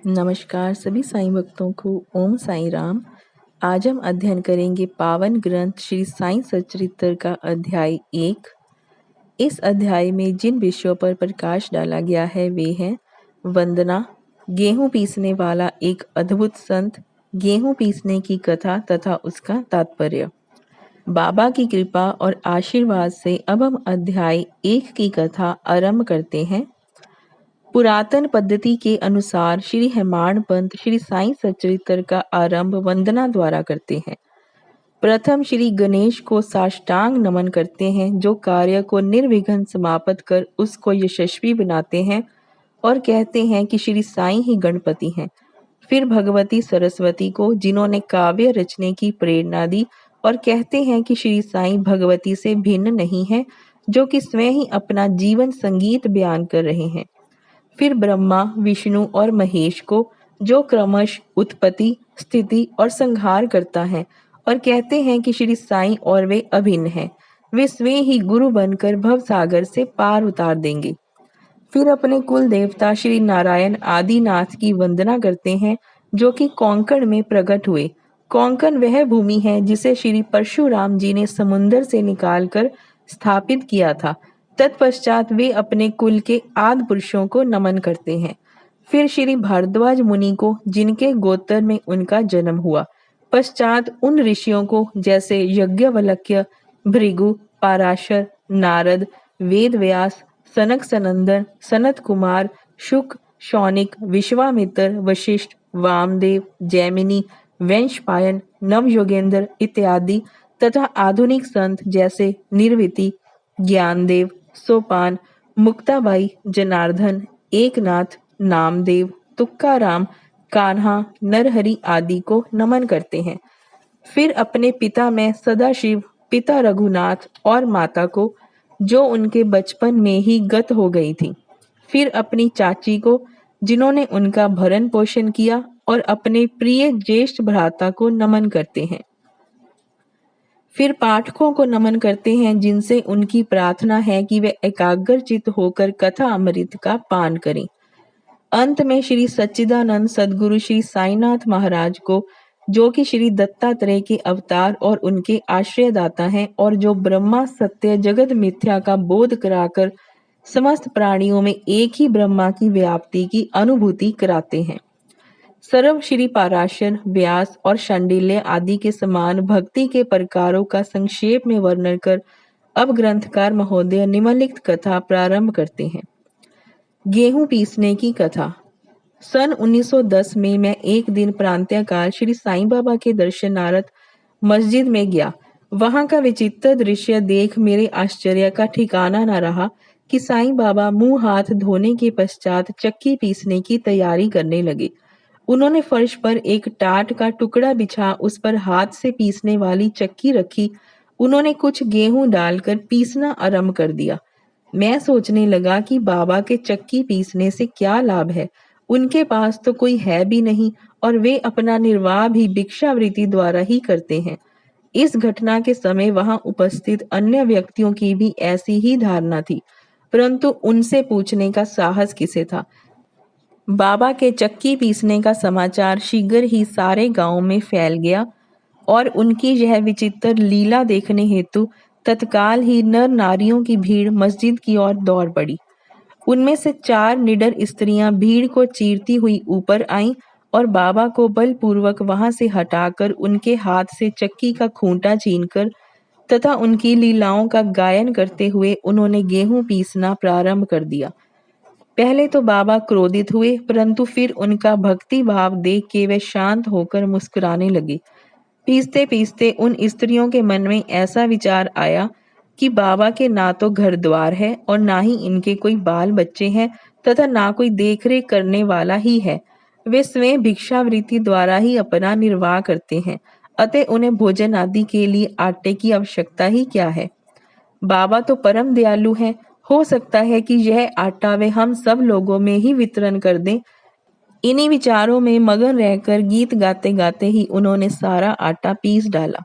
नमस्कार सभी साईं भक्तों को ओम साईं राम। आज हम अध्ययन करेंगे पावन ग्रंथ श्री साईं सच्चरित्र का अध्याय 1। इस अध्याय में जिन विषयों पर प्रकाश डाला गया है वे हैं वंदना, गेहूं पीसने वाला एक अद्भुत संत, गेहूं पीसने की कथा तथा उसका तात्पर्य। बाबा की कृपा और आशीर्वाद से अब हम अध्याय 1 की कथा आरंभ करते हैं। पुरातन पद्धति के अनुसार श्री हेमाड पंत श्री साईं सच्चरित्र का आरंभ वंदना द्वारा करते हैं। प्रथम श्री गणेश को साष्टांग नमन करते हैं, जो कार्य को निर्विघ्न समाप्त कर उसको यशस्वी बनाते हैं और कहते हैं कि श्री साईं ही गणपति हैं। फिर भगवती सरस्वती को, जिन्होंने काव्य रचने की प्रेरणा दी, और कहते हैं कि श्री साईं भगवती से भिन्न नहीं है, जो कि स्वयं ही अपना जीवन संगीत बयान कर रहे हैं। फिर ब्रह्मा, विष्णु और महेश को, जो क्रमश उत्पत्ति, स्थिति और संहार करता है, और कहते हैं कि श्री साईं और वे अभिन्न हैं। वे स्वयं ही गुरु बनकर भव सागर से पार उतार देंगे। फिर अपने कुल देवता श्री नारायण आदिनाथ की वंदना करते हैं, जो कि कोंकण में प्रकट हुए। कोंकण वह भूमि है जिसे श्री परशुराम जी ने समुद्र से निकालकर स्थापित किया था। तत्पश्चात वे अपने कुल के आदि पुरुषों को नमन करते हैं। फिर श्री भारद्वाज मुनि को, जिनके गोत्र में उनका जन्म हुआ। पश्चात उन ऋषियों को, जैसे यज्ञवल्क्य, भृगु, पाराशर, नारद, वेद व्यास, सनक सनंदन, सनत कुमार, शुक, शौनिक, विश्वामित्र, वशिष्ठ, वामदेव, जैमिनी, वंशपायन, नवयोगेंद्र इत्यादि तथा आधुनिक संत जैसे निर्विति, ज्ञानदेव, सोपान, मुक्ताबाई, जनार्दन, एकनाथ, नामदेव, तुकाराम, कान्हा, नरहरि आदि को नमन करते हैं। फिर अपने पिता में सदाशिव, पिता रघुनाथ और माता को, जो उनके बचपन में ही गत हो गई थी। फिर अपनी चाची को, जिन्होंने उनका भरण पोषण किया, और अपने प्रिय ज्येष्ठ भ्राता को नमन करते हैं। फिर पाठकों को नमन करते हैं, जिनसे उनकी प्रार्थना है कि वे एकाग्रचित होकर कथा अमृत का पान करें। अंत में श्री सच्चिदानंद सद्गुरु श्री साईनाथ महाराज को, जो कि श्री दत्तात्रेय के अवतार और उनके आश्रयदाता हैं, और जो ब्रह्मा सत्य जगत मिथ्या का बोध कराकर समस्त प्राणियों में एक ही ब्रह्मा की व्याप्ति की अनुभूति कराते हैं। सर्व श्री पाराशर, व्यास और शांडिल्य आदि के समान भक्ति के प्रकारों का संक्षेप में वर्णन कर अब ग्रंथकार महोदय निम्नलिखित कथा प्रारंभ करते हैं। गेहूं पीसने की कथा। सन 1910 में मैं एक दिन प्रांतःकाल श्री साईं बाबा के दर्शनार्थ मस्जिद में गया। वहां का विचित्र दृश्य देख मेरे आश्चर्य का ठिकाना न रहा कि साईं बाबा मुंह हाथ धोने के पश्चात चक्की पीसने की तैयारी करने लगे। उन्होंने फर्श पर एक टाट का टुकड़ा बिछा उस पर हाथ से पीसने वाली चक्की रखी। उन्होंने कुछ गेहूं डालकर पीसना आरंभ कर दिया। मैं सोचने लगा कि बाबा के चक्की पीसने से क्या लाभ है। उनके पास तो कोई है भी नहीं, और वे अपना निर्वाह भी भिक्षावृत्ति द्वारा ही करते हैं। इस घटना के समय वहां उपस्थित अन्य व्यक्तियों की भी ऐसी ही धारणा थी, परंतु उनसे पूछने का साहस किसे था। बाबा के चक्की पीसने का समाचार शीघ्र ही सारे गांव में फैल गया, और उनकी यह विचित्र लीला देखने हेतु तत्काल ही नर नारियों की भीड़ मस्जिद की ओर दौड़ पड़ी। उनमें से 4 निडर स्त्रियां भीड़ को चीरती हुई ऊपर आईं, और बाबा को बलपूर्वक वहां से हटाकर उनके हाथ से चक्की का खूंटा छीनकर तथा उनकी लीलाओं का गायन करते हुए उन्होंने गेहूं पीसना प्रारंभ कर दिया। पहले तो बाबा क्रोधित हुए, परंतु फिर उनका भक्ति भाव देख के वे शांत होकर मुस्कुराने लगे। पीसते पीसते उन स्त्रियों के मन में ऐसा विचार आया कि बाबा के ना तो घर द्वार है, और ना ही इनके कोई बाल बच्चे हैं, तथा ना कोई देखरेख करने वाला ही है। वे स्वयं भिक्षावृत्ति द्वारा ही अपना निर्वाह करते हैं, अतः उन्हें भोजन आदि के लिए आटे की आवश्यकता ही क्या है। बाबा तो परम दयालु हैं, हो सकता है कि यह आटा वे हम सब लोगों में ही वितरण कर दें। इन्हीं विचारों में मगन रहकर गीत गाते गाते ही उन्होंने सारा आटा पीस डाला।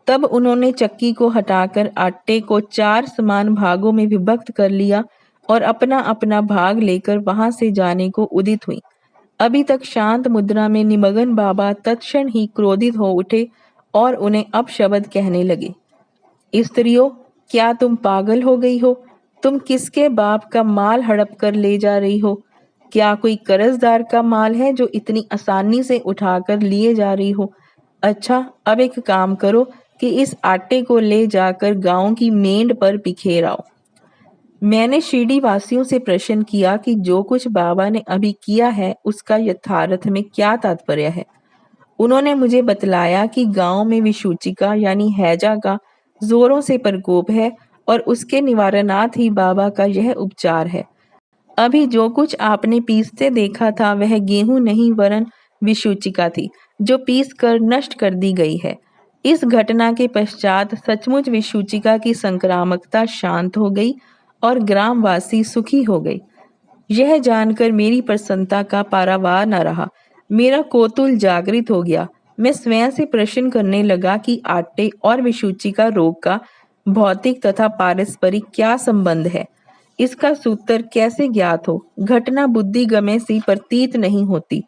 तब उन्होंने चक्की को हटाकर आटे को 4 समान भागों में विभक्त कर लिया, और अपना अपना भाग लेकर वहां से जाने को उदित हुई। अभी तक शांत मुद्रा में निमग्न बाबा तत्क्षण ही क्रोधित हो उठे और उन्हें अपशब्द कहने लगे। स्त्रियों, क्या तुम पागल हो गई हो? तुम किसके बाप का माल हड़प कर ले जा रही हो? क्या कोई कर्जदार का माल है जो इतनी आसानी से उठाकर लिए जा रही हो? अच्छा, अब एक काम करो कि इस आटे को ले जाकर गांव की मेंढ पर बिखेर आओ। मैंने शिरडी वासियों से प्रश्न किया कि जो कुछ बाबा ने अभी किया है उसका यथार्थ में क्या तात्पर्य है। उन्होंने मुझे बतलाया कि गांव में विसूचिका यानी हैजा का जोरों से प्रकोप है और उसके निवारणार्थ ही बाबा का यह उपचार है। अभी जो कुछ आपने पीसते देखा था वह गेहूं नहीं वरन विसूचिका थी, जो पीस कर नष्ट कर दी गई है। इस घटना के पश्चात सचमुच विसूचिका की संक्रामकता शांत हो गई और ग्रामवासी सुखी हो गए। यह जानकर मेरी प्रसन्नता का पारावार न रहा। मेरा कौतूहल जागृत हो गया। मैं स्वयं से प्रश्न करने लगा कि आटे और विसूचिका रोग का भौतिक तथा पारस्परिक क्या संबंध है। इसका सूत्र कैसे ज्ञात हो? घटना बुद्धिगम्य सी प्रतीत नहीं होती।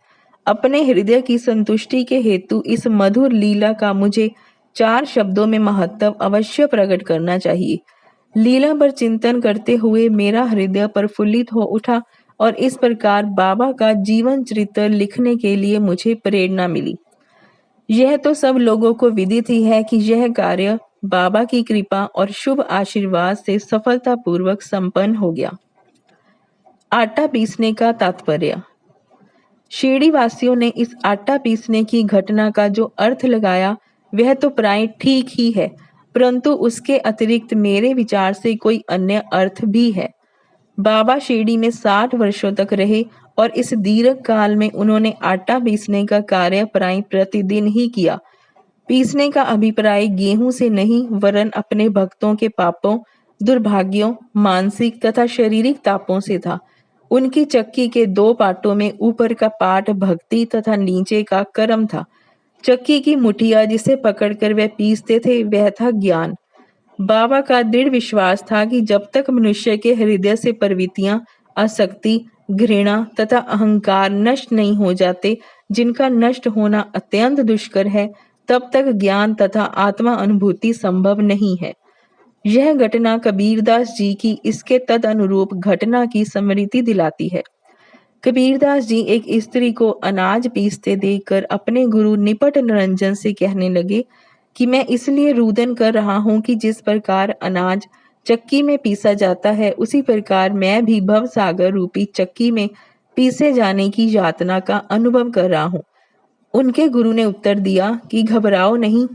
अपने हृदय की संतुष्टि के हेतु इस मधुर लीला का मुझे 4 शब्दों में महत्व अवश्य प्रकट करना चाहिए। लीला पर चिंतन करते हुए मेरा हृदय प्रफुल्लित हो उठा और इस प्रकार बाबा का जीवन चरित्र लिखने के लिए मुझे प्रेरणा मिली। यह तो सब लोगों को विदित ही है कि यह कार्य बाबा की कृपा और शुभ आशीर्वाद से सफलतापूर्वक संपन्न हो गया। आटा पीसने का तात्पर्य। शिरडी वासियों ने इस आटा पीसने की घटना का जो अर्थ लगाया वह तो प्राय ठीक ही है, परंतु उसके अतिरिक्त मेरे विचार से कोई अन्य अर्थ भी है। बाबा शिरडी में 60 वर्षों तक रहे और इस दीर्घ काल में उन्होंने आटा पीसने का कार्य प्राय प्रतिदिन ही किया। पीसने का अभिप्राय गेहूं से नहीं वरन अपने भक्तों के पापों, दुर्भाग्यों, मानसिक तथा शारीरिक तापों से था। उनकी चक्की के 2 पाटों में ऊपर का पाट भक्ति तथा नीचे का कर्म था। चक्की की मुठिया जिसे पकड़कर वह पीसते थे वह था ज्ञान। बाबा का दृढ़ विश्वास था कि जब तक मनुष्य के हृदय से प्रवृत्तियां, आसक्ति, घृणा तथा अहंकार नष्ट नहीं हो जाते, जिनका नष्ट होना अत्यंत दुष्कर है, तब तक ज्ञान तथा आत्मा अनुभूति संभव नहीं है। यह घटना कबीरदास जी की इसके तद अनुरूप घटना की स्मृति दिलाती है। कबीरदास जी एक स्त्री को अनाज पीसते देखकर अपने गुरु निपट निरंजन से कहने लगे कि मैं इसलिए रुदन कर रहा हूँ कि जिस प्रकार अनाज चक्की में पीसा जाता है उसी प्रकार मैं भी भव सागर रूपी चक्की में पीसे जाने की यातना का अनुभव कर रहा हूँ। उनके गुरु ने उत्तर दिया कि घबराओ नहीं,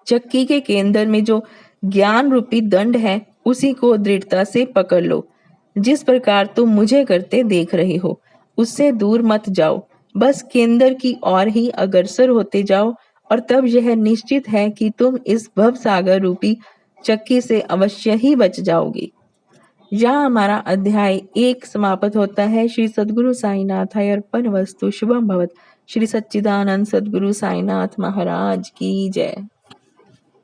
चक्की के केंद्र में जो ज्ञान रूपी दंड है उसी को दृढ़ता से पकड़ लो। जिस प्रकार तुम मुझे करते देख रहे हो उससे दूर मत जाओ, बस केंद्र की ओर ही अग्रसर होते जाओ और तब यह निश्चित है कि तुम इस भव सागर रूपी चक्की से अवश्य ही बच जाओगे। यहाँ हमारा अध्याय 1 समाप्त होता है। श्री सद्गुरु साईनाथाय अर्पण वस्तु। शुभम भवत। श्री सच्चिदानंद सद्गुरु साईनाथ महाराज की जय।